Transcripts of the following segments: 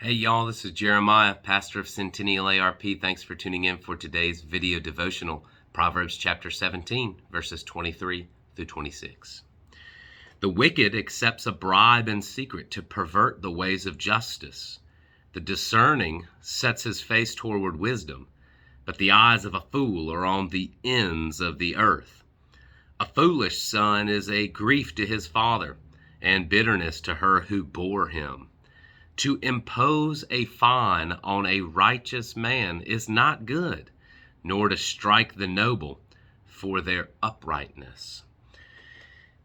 Hey y'all, this is Jeremiah, pastor of Centennial ARP. Thanks for tuning in for today's video devotional, Proverbs chapter 17, verses 23 through 26. The wicked accepts a bribe in secret to pervert the ways of justice. The discerning sets his face toward wisdom, but the eyes of a fool are on the ends of the earth. A foolish son is a grief to his father, and bitterness to her who bore him. To impose a fine on a righteous man is not good, nor to strike the noble for their uprightness.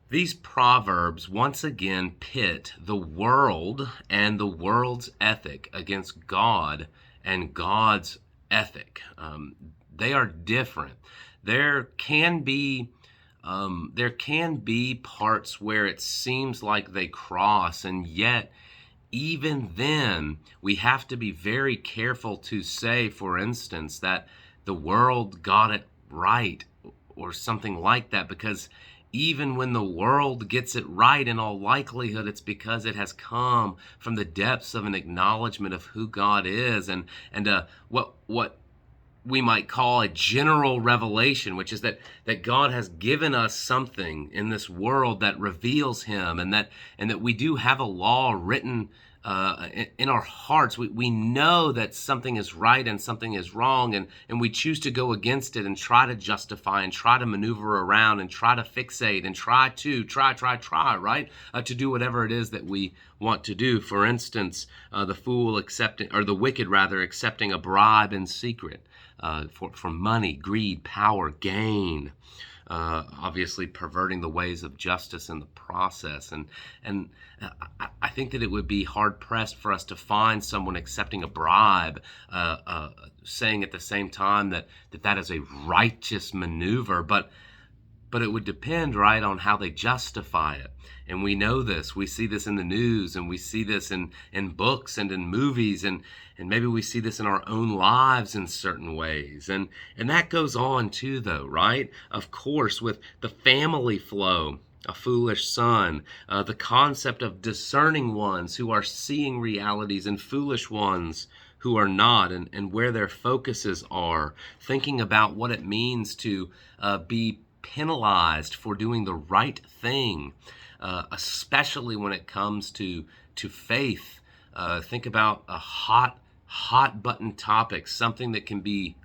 These proverbs once again pit the world and the world's ethic against God and God's ethic. They are different. There can be parts where it seems like they cross, and yet even then, we have to be very careful to say, for instance, that the world got it right or something like that, because even when the world gets it right, in all likelihood, it's because it has come from the depths of an acknowledgement of who God is and what we might call a general revelation, which is that God has given us something in this world that reveals him, and that we do have a law written in our hearts. We know that something is right and something is wrong, and we choose to go against it and try to justify and try to maneuver around and try to fixate and try, right? To do whatever it is that we want to do. For instance, the wicked accepting a bribe in secret. For money, greed, power, gain, obviously perverting the ways of justice in the process. And I think that it would be hard-pressed for us to find someone accepting a bribe, saying at the same time that is a righteous maneuver, but it would depend, right, on how they justify it. And we know this. We see this in the news, and we see this in books and in movies, and maybe we see this in our own lives in certain ways. And that goes on too, though, right? Of course, with the family flow, a foolish son, the concept of discerning ones who are seeing realities and foolish ones who are not, and where their focuses are, thinking about what it means to be penalized for doing the right thing, especially when it comes to faith. Think about a hot button topic, something that can be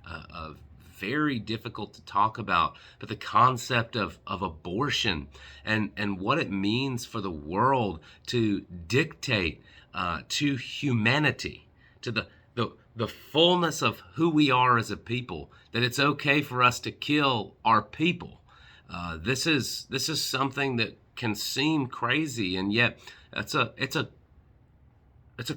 very difficult to talk about, but the concept of abortion and what it means for the world to dictate to humanity, to the fullness of who we are as a people, that it's okay for us to kill our people. This is something that can seem crazy, and yet it's a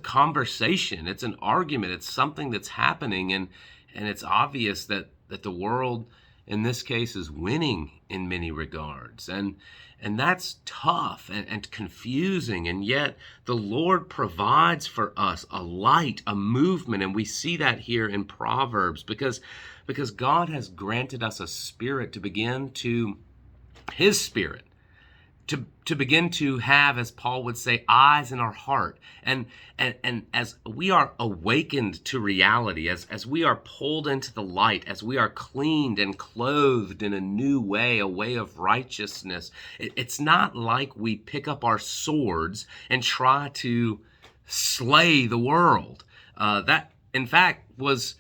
conversation. It's an argument. It's something that's happening, and it's obvious that the world in this case is winning in many regards, and that's tough and confusing. And yet the Lord provides for us a light, a movement, and we see that here in Proverbs, because God has granted us a spirit to begin to, his spirit, to begin to have, as Paul would say, eyes in our heart. And as we are awakened to reality, as we are pulled into the light, as we are cleaned and clothed in a new way, a way of righteousness, it's not like we pick up our swords and try to slay the world. That, in fact, was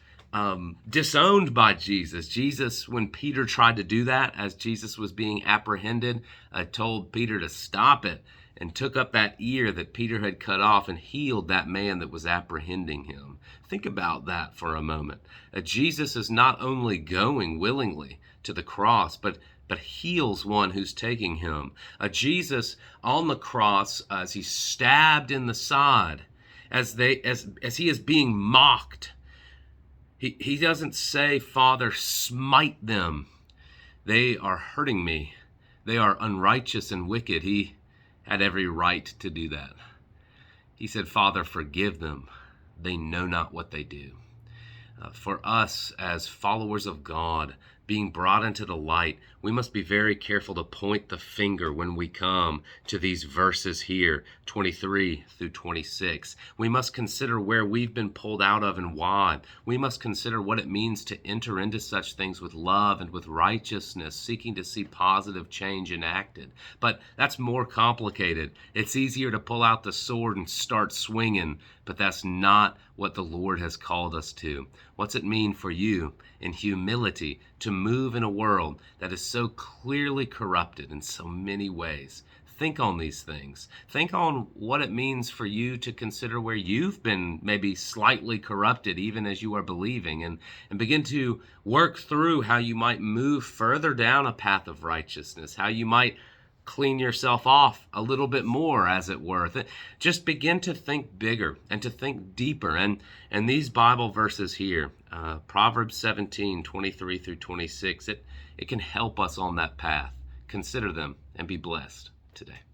disowned by Jesus. Jesus, when Peter tried to do that, as Jesus was being apprehended, told Peter to stop it, and took up that ear that Peter had cut off and healed that man that was apprehending him. Think about that for a moment. Jesus is not only going willingly to the cross, but heals one who's taking him. Jesus on the cross, as he's stabbed in the side, as he is being mocked, He doesn't say, "Father, smite them. They are hurting me. They are unrighteous and wicked." He had every right to do that. He said, "Father, forgive them. They know not what they do." For us as followers of God, being brought into the light, we must be very careful to point the finger when we come to these verses here, 23 through 26. We must consider where we've been pulled out of and why. We must consider what it means to enter into such things with love and with righteousness, seeking to see positive change enacted. But that's more complicated. It's easier to pull out the sword and start swinging, but that's not what the Lord has called us to. What's it mean for you in humility to move in a world that is so clearly corrupted in so many ways? Think on these things. Think on what it means for you to consider where you've been maybe slightly corrupted even as you are believing, and begin to work through how you might move further down a path of righteousness, how you might clean yourself off a little bit more, as it were. Just begin to think bigger and to think deeper. And these Bible verses here, Proverbs 17, 23 through 26, it can help us on that path. Consider them and be blessed today.